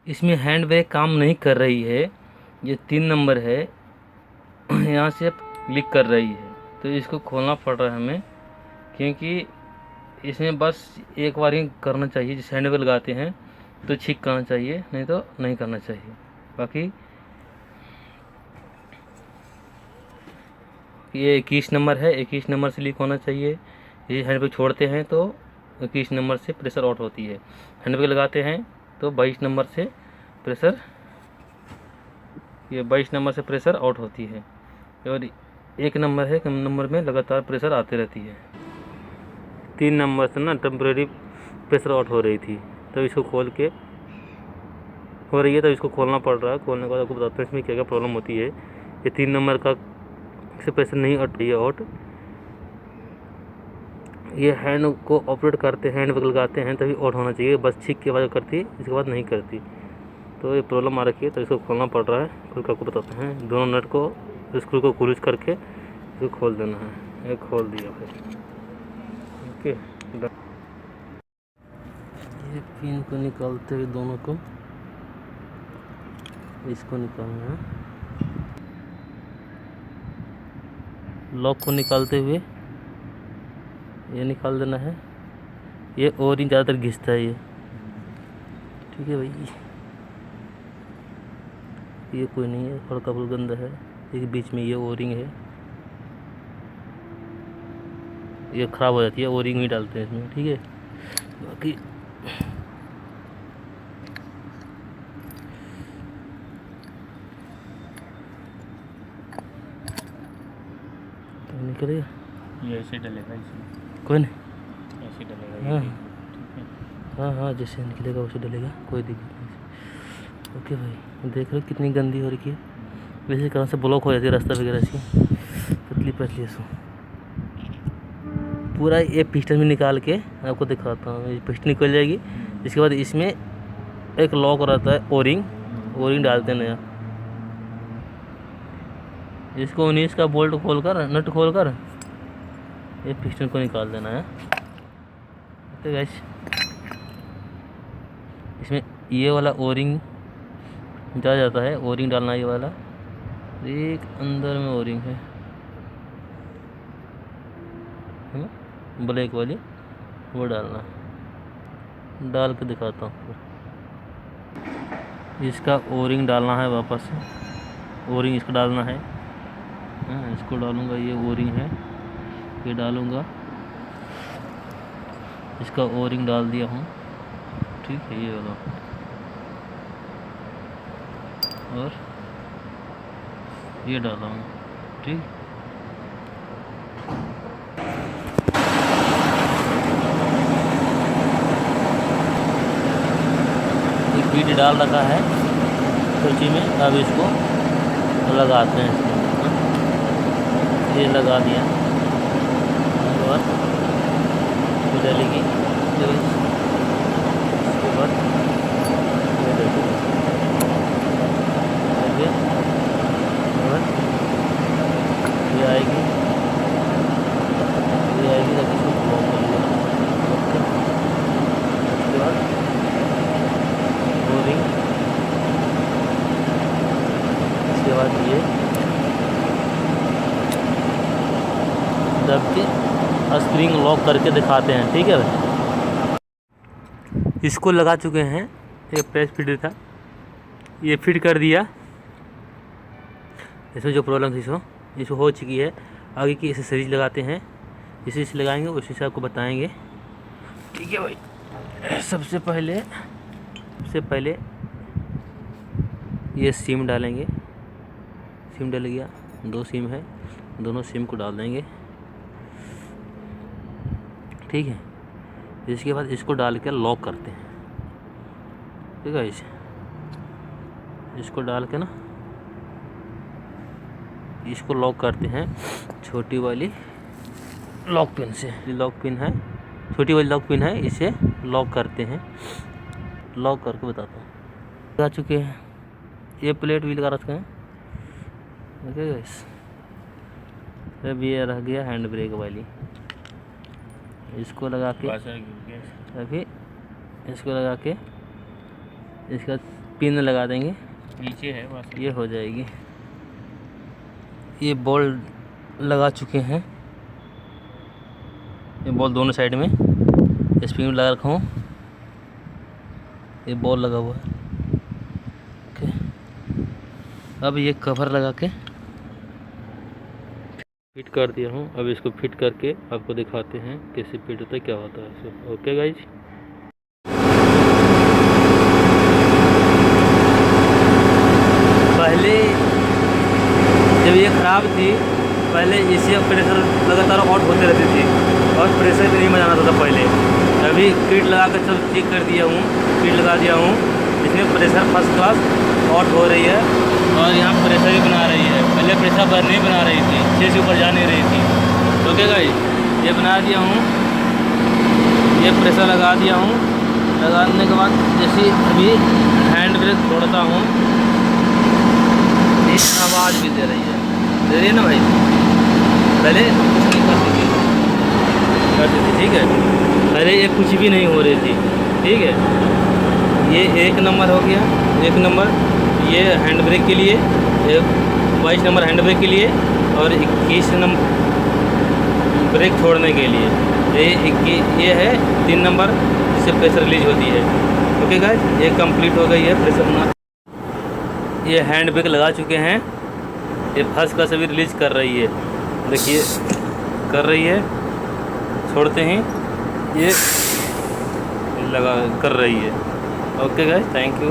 इसमें hand brake काम नहीं कर रही है। ये 3 नंबर है, यहाँ से लीक कर रही है, तो इसको खोलना पड़ रहा है हमें, क्योंकि इसमें बस एक बार ही करना चाहिए। जिस हैंड ब्रेक लगाते हैं तो ठीक करना चाहिए, नहीं तो नहीं करना चाहिए। बाकी ये 21 नंबर है, 21 नंबर से लीक होना चाहिए। ये हैंड ब्रेक छोड़ते हैं तो 21 नंबर से प्रेशर आउट होती है, हैंड ब्रेक लगाते हैं तो 22 नंबर से प्रेशर, ये 22 नंबर से प्रेशर आउट होती है। और 1 नंबर है, कम नंबर में लगातार प्रेशर आती रहती है। 3 नंबर से ना टेम्प्रेरी प्रेशर आउट हो रही थी, तो इसको खोल के हो रही है, तो इसको खोलना पड़ रहा है। खोलने के बाद आपको बताते हैं इसमें क्या क्या प्रॉब्लम होती है। ये 3 नंबर का से प्रेशर नहीं आउट रही है आउट। ये हैंड को ऑपरेट करते हैं, हैंड ब्रेक लगाते हैं तभी आउट होना चाहिए, बस छीक के बाद करती, इसके बाद नहीं करती। तो ये प्रॉब्लम आ रखी है, तो इसको खोलना पड़ रहा है। खोल कर आपको बताते हैं। दोनों नट को, स्क्रू को क्लूज करके इसको खोल देना है। ये खोल दिया फिर, ओके। ये पिन को निकालते हुए दोनों को, इसको निकालना है। लॉक को निकालते हुए ये निकाल देना है। ये ओरिंग ज़्यादातर घिसता है ये, ठीक है भाई। ये कोई नहीं है, हल्का बुलगंदा है। एक बीच में ये ओरिंग है, ये ख़राब हो जाती है, ओरिंग ही डालते हैं इसमें, ठीक है। बाकी तो निकलेगा, ये ऐसे डलेगा इसमें, कोई नहीं, ऐसे डलेगा। हाँ ये ठीक है। हाँ हाँ, जैसे निकलेगा वैसे डलेगा, कोई दिक्कत नहीं। ओके भाई, देख रहे हो कितनी गंदी हो रही है। वैसे कारण से ब्लॉक हो जाती है रास्ता वगैरह से, पतली पतली सो। पूरा ये पिस्टन में निकाल के आपको दिखाता हूँ। ये पिस्टन निकल जाएगी, इसके बाद इसमें एक लॉक रहता है, ओरिंग डालते हैं नया। इसको 19 का बोल्ट खोलकर, नट खोलकर ये पिस्टन को निकाल देना है। ओके गाइस, इसमें ये वाला ओरिंग जा जाता है, ओरिंग डालना ये वाला। एक अंदर में ओरिंग है ना, ब्लैक वाली, वो डालना। डाल के दिखाता हूँ। इसका ओरिंग डालना है वापस से, ओरिंग इसका डालना है। इसको डालूंगा, ये ओरिंग है, ये डालूंगा। इसका ओरिंग डाल दिया हूँ, ठीक है, ये वाला। और ये डाला हूँ, ठीक। एक बीट डाल रखा है कुर्सी में, अब इसको लगाते हैं इसमें। ये लगा दिया, उसके बाद डालेगी, उसके बाद ये डालेगी, ये आएगी, ये आएगी, ताकि इसको ब्लॉक कर दिया। ओके, उसके बाद ओरिंग, इसके बाद ये दब के स्प्रिंग लॉक करके दिखाते हैं, ठीक है भाई। इसको लगा चुके हैं, ये प्रेस फिट था, ये फिट कर दिया। इसमें जो प्रॉब्लम थी इसको हो चुकी है। आगे की एक्सेसरीज लगाते हैं, इसी से लगाएंगे, उसी से आपको बताएंगे, ठीक है भाई। सबसे पहले ये सिम डालेंगे। सिम डल गया, 2 सिम है, दोनों सिम को डाल देंगे, ठीक है। इसके बाद इसको डाल के लॉक करते हैं, ठीक है। इसको डाल के ना इसको लॉक करते हैं छोटी वाली लॉक पिन से। लॉक पिन है, छोटी वाली लॉक पिन है, इसे लॉक करते हैं। लॉक करके बताता हूँ। लगा चुके हैं, ये प्लेट भी लगा रखे हैं, ओके गाइस। अब ये रह गया हैंड ब्रेक वाली, इसको लगा के, अभी इसको लगा के इसका पिन लगा देंगे, नीचे है बस। ये हो जाएगी। ये बॉल लगा चुके हैं, ये बॉल दोनों साइड में स्प्रिंग लगा रखा हूँ, ये बॉल लगा हुआ है। ओके, अब ये कवर लगा के फिट कर दिया हूँ। अब इसको फिट करके आपको दिखाते हैं कैसे फिट होता है, क्या होता है इसको। ओके गाइज, पहले जब ये ख़राब थी, पहले इसी प्रेशर लगातार आउट होते रहती थी और प्रेशर भी नहीं बजाना था पहले। अभी किट लगा कर सब चेक कर दिया हूँ, किट लगा दिया हूँ, इसमें प्रेशर फर्स्ट क्लास आउट हो रही है और यहाँ प्रेशर भी बना रही है। पहले प्रेशर पर नहीं बना रही थी, 6 से ऊपर जा नहीं रही थी। ओके गाइस, ये बना दिया हूँ, ये प्रेशर लगा दिया हूँ। लगाने के बाद जैसे अभी हैंड ब्रेक छोड़ता हूँ, आवाज़ भी दे रही है, दे रही है ना भाई। पहले कुछ नहीं करती थी, ठीक है, पहले ये कुछ भी नहीं हो रही थी, ठीक है। ये 1 नंबर हो गया, 1 नंबर ये हैंड ब्रेक के लिए, 22 नंबर हैंड ब्रेक के लिए और 21 नंबर ब्रेक छोड़ने के लिए। ये है 3 नंबर जिससे प्रेशर रिलीज होती है। ओके गाइस, ये कंप्लीट हो गई है प्रेशर। ये हैंड ब्रेक लगा चुके हैं, ये फर्स्ट क्लास अभी रिलीज कर रही है, देखिए कर रही है, छोड़ते हैं ये लगा कर रही है। Okay guys, thank you.